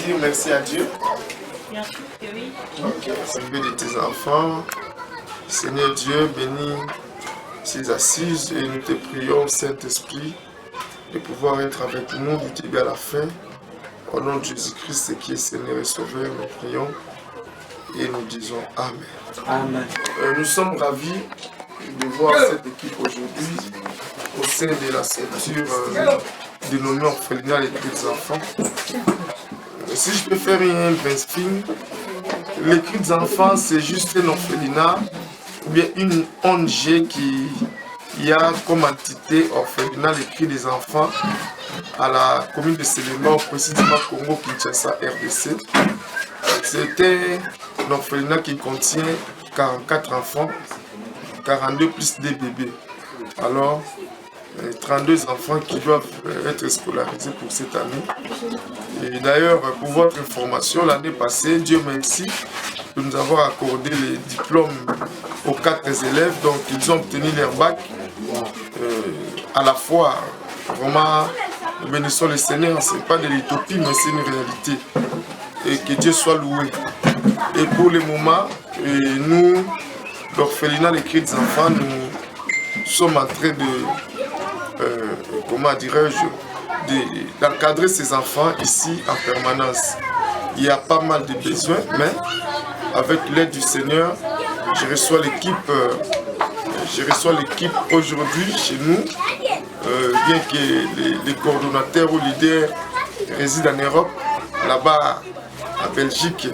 dire merci à Dieu? Bien sûr que oui. Ok, c'est de tes enfants. Seigneur Dieu, bénis ces assises et nous te prions, Saint-Esprit, de pouvoir être avec nous du début à la fin. Au nom de Jésus-Christ, qui est Seigneur et Sauveur, nous prions et nous disons Amen. Amen. Nous sommes ravis de voir cette équipe aujourd'hui au sein de la structure dénommée Orphelinat les Cris des Enfants. Si je peux faire un briefing, les Cris des Enfants, c'est juste un orphelinat ou bien une ONG qui a comme entité Orphelinat les Cris des Enfants à la commune de Séléma, précisément Congo-Kinshasa, RDC. C'est un orphelinat qui contient 44 enfants, 42 plus des bébés. Alors, 32 enfants qui doivent être scolarisés pour cette année. Et d'ailleurs, pour votre information, l'année passée, Dieu merci, de nous avoir accordé les diplômes aux 4 élèves. Donc, ils ont obtenu leur bac à la fois. Vraiment, nous bénissons le Seigneur. Ce n'est pas de l'utopie, mais c'est une réalité. Et que Dieu soit loué. Et pour le moment, nous, l'orphelinat des Cris des Enfants, nous sommes en train de, comment dirais-je, d'encadrer ces enfants ici en permanence. Il y a pas mal de besoins, mais avec l'aide du Seigneur, je reçois l'équipe aujourd'hui chez nous, bien que les coordonnateurs ou leaders résident en Europe, là-bas en Belgique.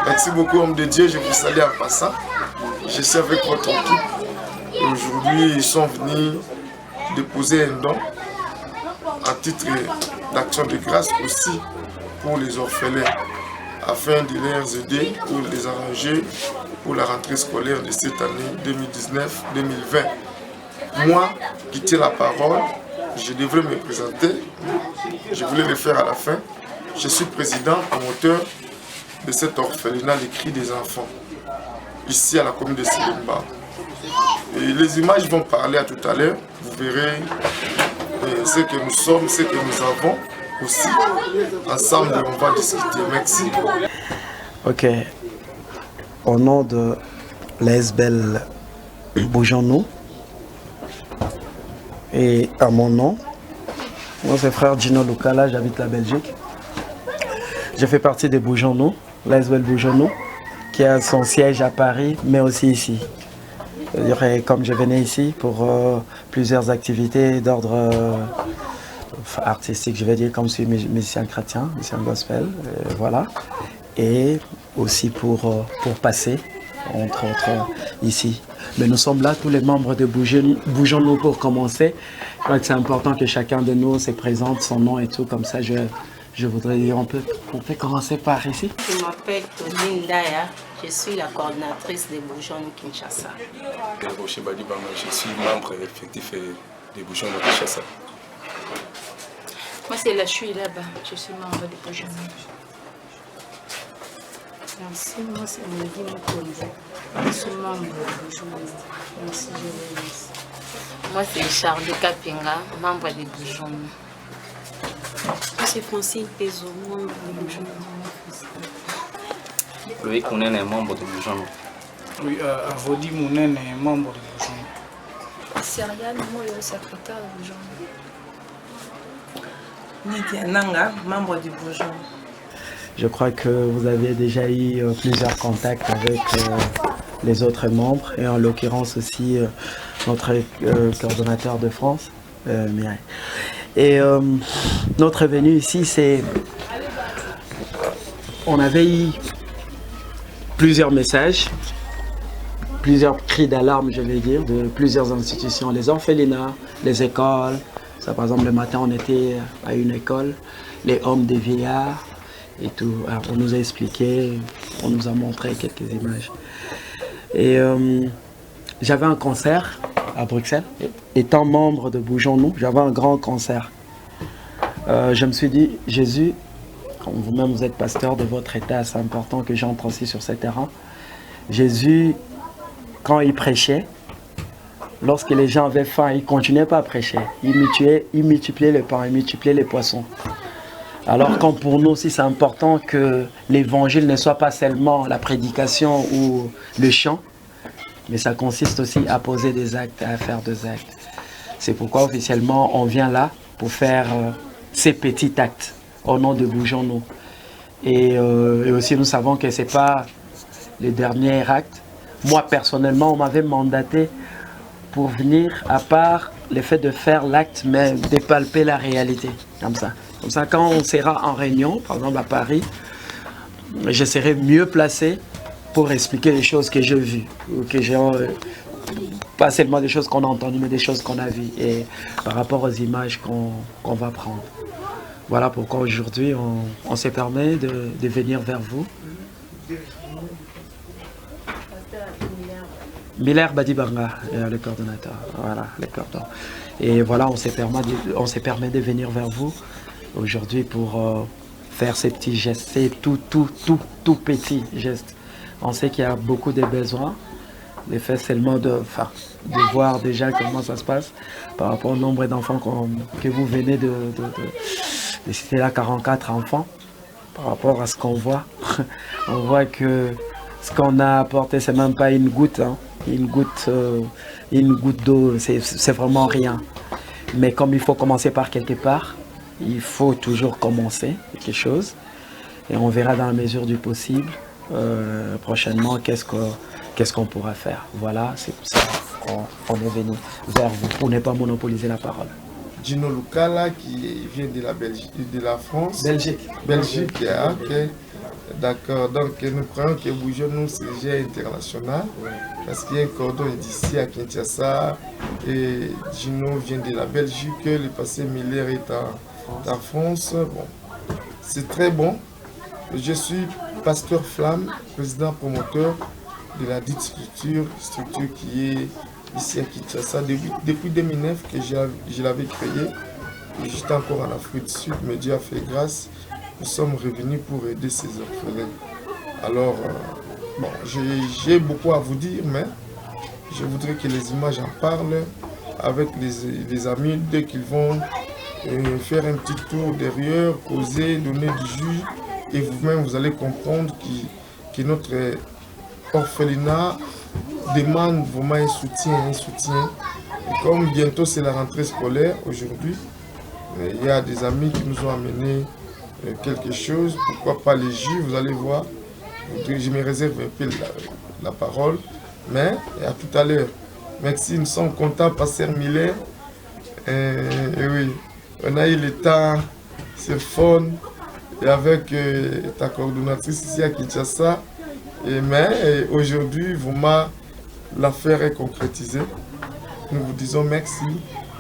Merci beaucoup, homme de Dieu, je vous salue en passant. Je suis avec votre équipe. Et aujourd'hui, ils sont venus déposer un don en titre d'action de grâce aussi pour les orphelins, afin de les aider ou les arranger pour la rentrée scolaire de cette année 2019-2020. Moi, qui tiens la parole, je devrais me présenter. Je voulais le faire à la fin. Je suis président, promoteur de cet orphelinat, les Cris des Enfants, ici à la commune de Séléma. Et les images vont parler à tout à l'heure. Vous verrez ce que nous sommes, ce que nous avons aussi. Ensemble, on va discuter. Merci. Ok. Au nom de l'ASBEL Bougeons-nous et à mon nom, moi c'est frère Gino Lucala, j'habite la Belgique. Je fais partie de Bougeons-nous, l'ASBEL Bougeons-nous, qui a son siège à Paris, mais aussi ici. Comme je venais ici pour plusieurs activités d'ordre artistique, je vais dire, comme je suis musicien chrétien, musicien gospel, voilà. Et aussi pour passer, entre autres, ici. Mais nous sommes là, tous les membres de Bougeons-nous pour commencer. Je crois que c'est important que chacun de nous se présente son nom et tout, comme ça je voudrais dire, on peut commencer par ici. Je m'appelle Tony Ndaya, je suis la coordinatrice de Bougeons-nous Kinshasa. Je suis membre effectif de Bougeons-nous Kinshasa. Moi c'est Lachui là-bas, je suis membre de Bougeons-nous. Merci, moi c'est Mélodie Mokonzi, je suis membre de Bougeons-nous. Merci, je vous remercie. Moi c'est Charles Kapinga, membre de Bougeons-nous. Moi c'est Francine Pezo, membre de Bougeons-nous. Loïc Mounene est membre de Bougeons-nous. Oui, Avodi Mounene est membre de Bougeons-nous. Seriane, moi le secrétaire de Bougeons-nous. Lydia Nanga, membre du Bougeons-nous. Je crois que vous avez déjà eu plusieurs contacts avec les autres membres et en l'occurrence aussi notre coordonnateur de France, Mireille. Et notre venue ici, c'est... On avait eu plusieurs messages, plusieurs cris d'alarme, je vais dire, de plusieurs institutions, les orphelinats, les écoles. Ça, par exemple, le matin, on était à une école, les hommes des vieillards et tout. Alors, on nous a expliqué, on nous a montré quelques images. Et j'avais un concert à Bruxelles. Étant membre de Bougeons-nous, j'avais un grand concert. Je me suis dit, Jésus, comme vous-même vous êtes pasteur de votre état, c'est important que j'entre aussi sur ce terrain. Jésus, quand il prêchait, lorsque les gens avaient faim, il ne continuait pas à prêcher. Il multipliait le pain, il multipliait les poissons. Alors comme pour nous aussi, c'est important que l'évangile ne soit pas seulement la prédication ou le chant, mais ça consiste aussi à poser des actes, à faire des actes. C'est pourquoi officiellement on vient là pour faire ces petits actes au nom de Bougeons-nous. Et aussi nous savons que ce n'est pas le dernier acte. Moi personnellement, on m'avait mandaté pour venir, à part le fait de faire l'acte, mais de palper la réalité, comme ça. Comme ça, quand on sera en réunion, par exemple à Paris, je serai mieux placé pour expliquer les choses que j'ai vues, ou que j'ai... pas seulement des choses qu'on a entendues, mais des choses qu'on a vues, et par rapport aux images qu'on va prendre. Voilà pourquoi aujourd'hui, on se permet de venir vers vous. Miller Badibanga, le coordonnateur. Voilà, le cordon. Et voilà, on se permet de venir vers vous aujourd'hui pour faire ces petits gestes, ces tout petits gestes. On sait qu'il y a beaucoup de besoins. Le fait seulement de voir déjà comment ça se passe par rapport au nombre d'enfants que vous venez de citer là, 44 enfants. Par rapport à ce qu'on voit, on voit que ce qu'on a apporté, c'est même pas une goutte. Hein. Une goutte d'eau, c'est vraiment rien. Mais comme il faut commencer par quelque part, il faut toujours commencer quelque chose. Et on verra dans la mesure du possible prochainement qu'est-ce qu'on pourra faire. Voilà, c'est pour ça qu'on est venu vers vous pour ne pas monopoliser la parole. Gino Lucala qui vient de la Belgique, de la France. Belgique. Belgique, ok. D'accord, donc nous croyons que Bougeons-nous c'est déjà international, parce qu'il y a un cordon d'ici à Kinshasa, et Gino vient de la Belgique, le passé Miller est en France. Bon, c'est très bon. Je suis pasteur Flamme, président promoteur de la dite structure qui est ici à Kinshasa depuis 2009 que je l'avais créée. J'étais encore en Afrique du Sud, mais Dieu a fait grâce. Nous sommes revenus pour aider ces orphelins. Alors, bon, j'ai beaucoup à vous dire, mais je voudrais que les images en parlent avec les amis dès qu'ils vont faire un petit tour derrière, causer, donner du jus. Et vous-même, vous allez comprendre que notre orphelinat demande vraiment un soutien. Et comme bientôt c'est la rentrée scolaire aujourd'hui, il y a des amis qui nous ont amené quelque chose, pourquoi pas les jus, vous allez voir. Je me réserve un peu la parole, mais à tout à l'heure. Merci, nous sommes contents, Pasteur Miller. Et oui, on a eu le temps, c'est fun, et avec ta coordonnatrice ici à Kinshasa. Mais aujourd'hui, vraiment, l'affaire est concrétisée. Nous vous disons merci,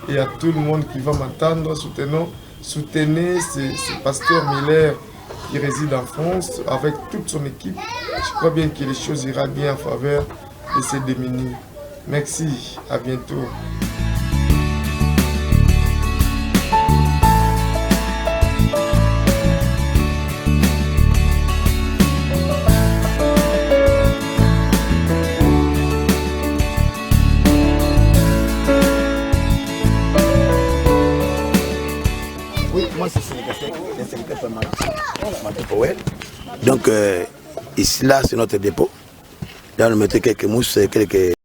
et à tout le monde qui va m'entendre, soutenez ce pasteur Miller qui réside en France avec toute son équipe. Je crois bien que les choses iront bien en faveur de ces démunis. Merci, à bientôt. Donc ici là c'est notre dépôt. Là on mettait quelques mousses, quelques